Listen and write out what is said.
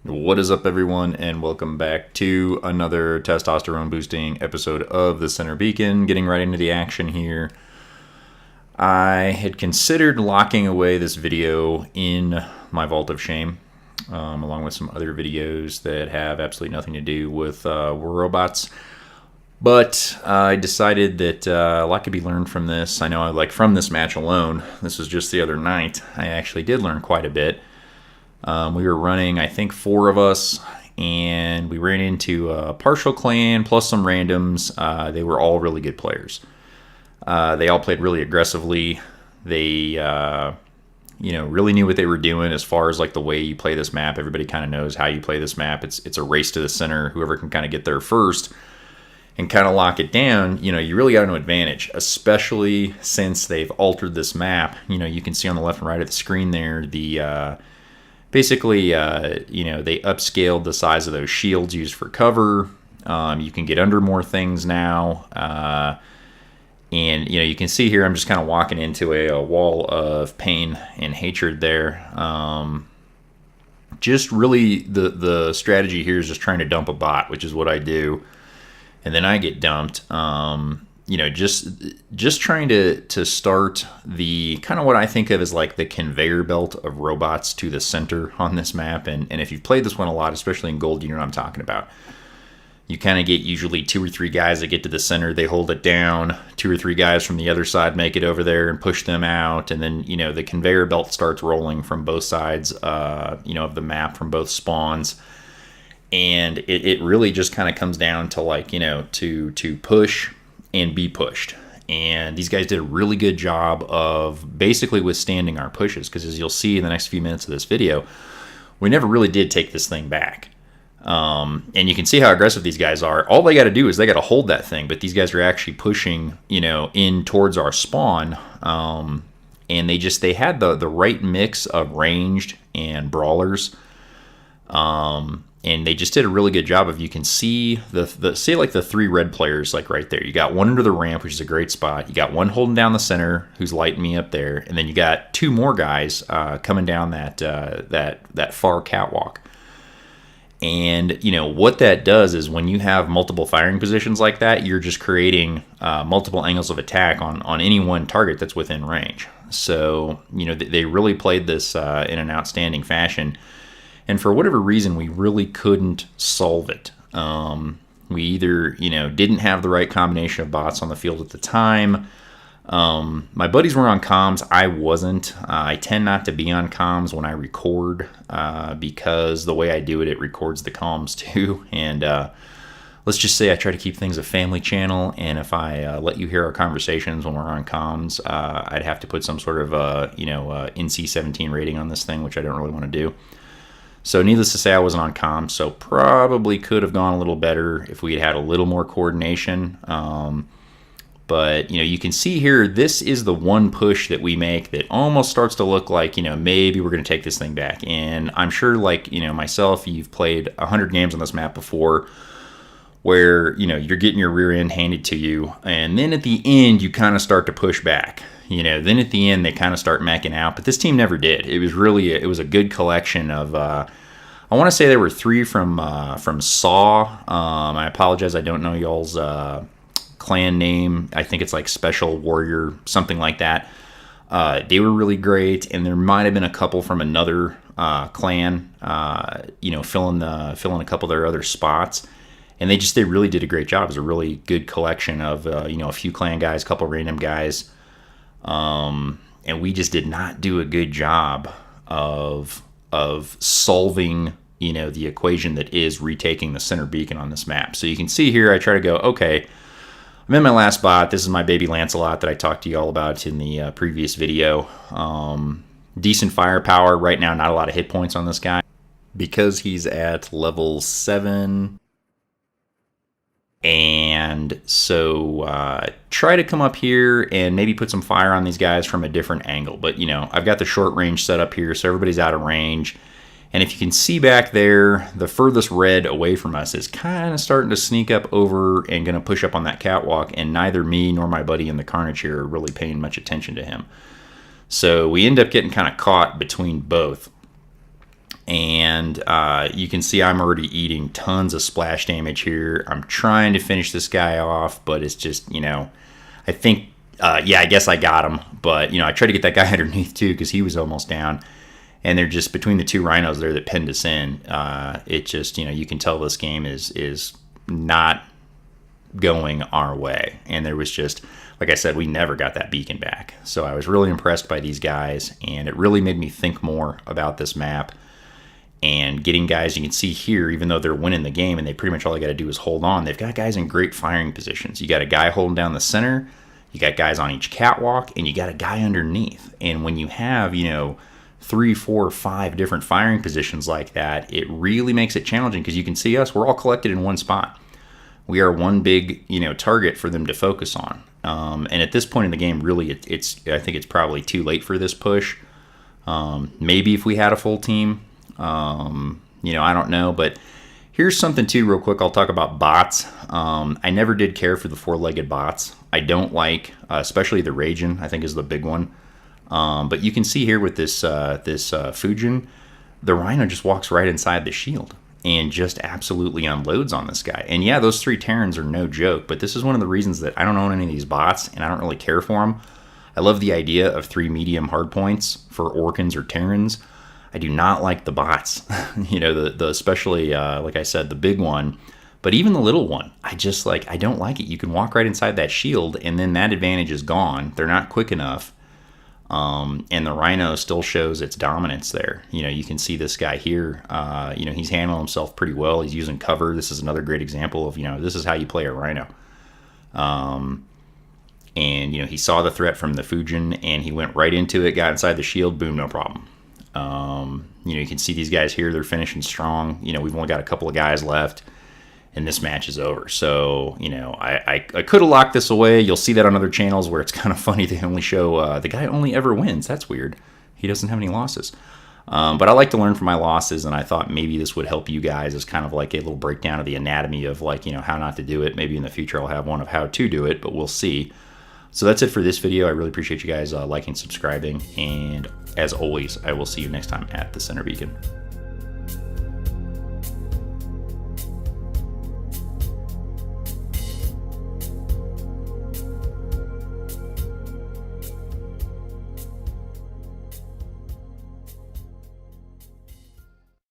What is up, everyone, and welcome back to another testosterone boosting episode of the Center Beacon. Getting right into the action here. I had considered locking away this video in my Vault of Shame, along with some other videos that have absolutely nothing to do with war robots. But I decided that a lot could be learned from this. I know, like, from this match alone, this was just the other night, I actually did learn quite a bit. We were running, I think, 4 of us, and we ran into a partial clan plus some randoms. They were all really good players. They all played really aggressively. They, really knew what they were doing as far as like the way you play this map. Everybody kind of knows how you play this map. It's a race to the center. Whoever can kind of get there first and kind of lock it down, you really got an advantage, especially since they've altered this map. You can see on the left and right of the screen there, the basically, they upscaled the size of those shields used for cover. You can get under more things now. And, you can see here I'm just kind of walking into a wall of pain and hatred there. Just really the strategy here is just trying to dump a bot, which is what I do. And then I get dumped. Just trying to start the kind of what I think of as like the conveyor belt of robots to the center on this map. And if you've played this one a lot, especially in gold, you know what I'm talking about. You kind of get usually 2 or 3 guys that get to the center, they hold it down. 2 or 3 guys from the other side make it over there and push them out. And then, the conveyor belt starts rolling from both sides, of the map, from both spawns. And it really just kind of comes down to like, to push and be pushed. And these guys did a really good job of basically withstanding our pushes, because as you'll see in the next few minutes of this video, we never really did take this thing back. And you can see how aggressive these guys are. All they got to do is they got to hold that thing, but these guys are actually pushing, in towards our spawn. And they had the right mix of ranged and brawlers. And they just did a really good job of, you can see say like the 3 red players, like right there. You got one under the ramp, which is a great spot. You got one holding down the center, who's lighting me up there, and then you got 2 more guys coming down that far catwalk. And what that does is when you have multiple firing positions like that, you're just creating multiple angles of attack on any one target that's within range. So they really played this in an outstanding fashion. And for whatever reason, we really couldn't solve it. We either, didn't have the right combination of bots on the field at the time. My buddies were on comms. I wasn't. I tend not to be on comms when I record because the way I do it, it records the comms too. And let's just say I try to keep things a family channel. And if I let you hear our conversations when we're on comms, I'd have to put some sort of, NC-17 rating on this thing, which I don't really want to do. So needless to say, I wasn't on comms, so probably could have gone a little better if we had had a little more coordination. But, you can see here, this is the one push that we make that almost starts to look like, maybe we're going to take this thing back. And I'm sure, like, myself, you've played 100 games on this map before where, you're getting your rear end handed to you. And then at the end, you kind of start to push back. Then at the end, they kind of start macking out. But this team never did. It was a good collection of, I want to say there were 3 from Saw. I apologize, I don't know y'all's clan name. I think it's like Special Warrior, something like that. They were really great. And there might have been a couple from another clan, filling a couple of their other spots. And they really did a great job. It was a really good collection of, a few clan guys, a couple random guys. And we just did not do a good job of solving, the equation that is retaking the center beacon on this map. So you can see here, I try to go, okay, I'm in my last bot. This is my baby Lancelot that I talked to you all about in the previous video. Decent firepower. Right now, not a lot of hit points on this guy. Because he's at level 7, And so try to come up here and maybe put some fire on these guys from a different angle. But, you know, I've got the short range set up here, so everybody's out of range. And if you can see back there, the furthest red away from us is kind of starting to sneak up over and going to push up on that catwalk, and neither me nor my buddy in the Carnage here are really paying much attention to him. So we end up getting kind of caught between both. And you can see I'm already eating tons of splash damage here. I'm trying to finish this guy off, but it's just, I think, I guess I got him. But, I tried to get that guy underneath too because he was almost down. And they're just between the two rhinos there that pinned us in. It just, you can tell this game is not going our way. And there was just, like I said, we never got that beacon back. So I was really impressed by these guys, and it really made me think more about this map and getting guys. You can see here, even though they're winning the game and they pretty much all they got to do is hold on, they've got guys in great firing positions. You got a guy holding down the center, you got guys on each catwalk, and you got a guy underneath. And when you have, 3, 4, 5 different firing positions like that, it really makes it challenging because you can see us, we're all collected in one spot. We are one big, target for them to focus on. And at this point in the game, really, I think it's probably too late for this push. Maybe if we had a full team, I don't know. But here's something too, real quick. I'll talk about bots. I never did care for the 4-legged bots. I don't like, especially the Ragin, I think is the big one. But you can see here with this Fujin, the Rhino just walks right inside the shield and just absolutely unloads on this guy. And yeah, those 3 Terrans are no joke, but this is one of the reasons that I don't own any of these bots, and I don't really care for them. I love the idea of 3 medium hardpoints for Orkans or Terrans. I do not like the bots, the especially, like I said, the big one, but even the little one. I don't like it. You can walk right inside that shield, and then that advantage is gone. They're not quick enough. And the Rhino still shows its dominance there. You can see this guy here. He's handling himself pretty well. He's using cover. This is another great example of, this is how you play a Rhino. And, he saw the threat from the Fujin, and he went right into it, got inside the shield, boom, no problem. You can see these guys here. They're finishing strong. We've only got a couple of guys left, and this match is over. So, I could have locked this away. You'll see that on other channels where it's kind of funny. They only show the guy only ever wins. That's weird. He doesn't have any losses. But I like to learn from my losses, and I thought maybe this would help you guys as kind of like a little breakdown of the anatomy of how not to do it. Maybe in the future I'll have one of how to do it, but we'll see. So that's it for this video. I really appreciate you guys liking, subscribing, and as always, I will see you next time at the Center Beacon.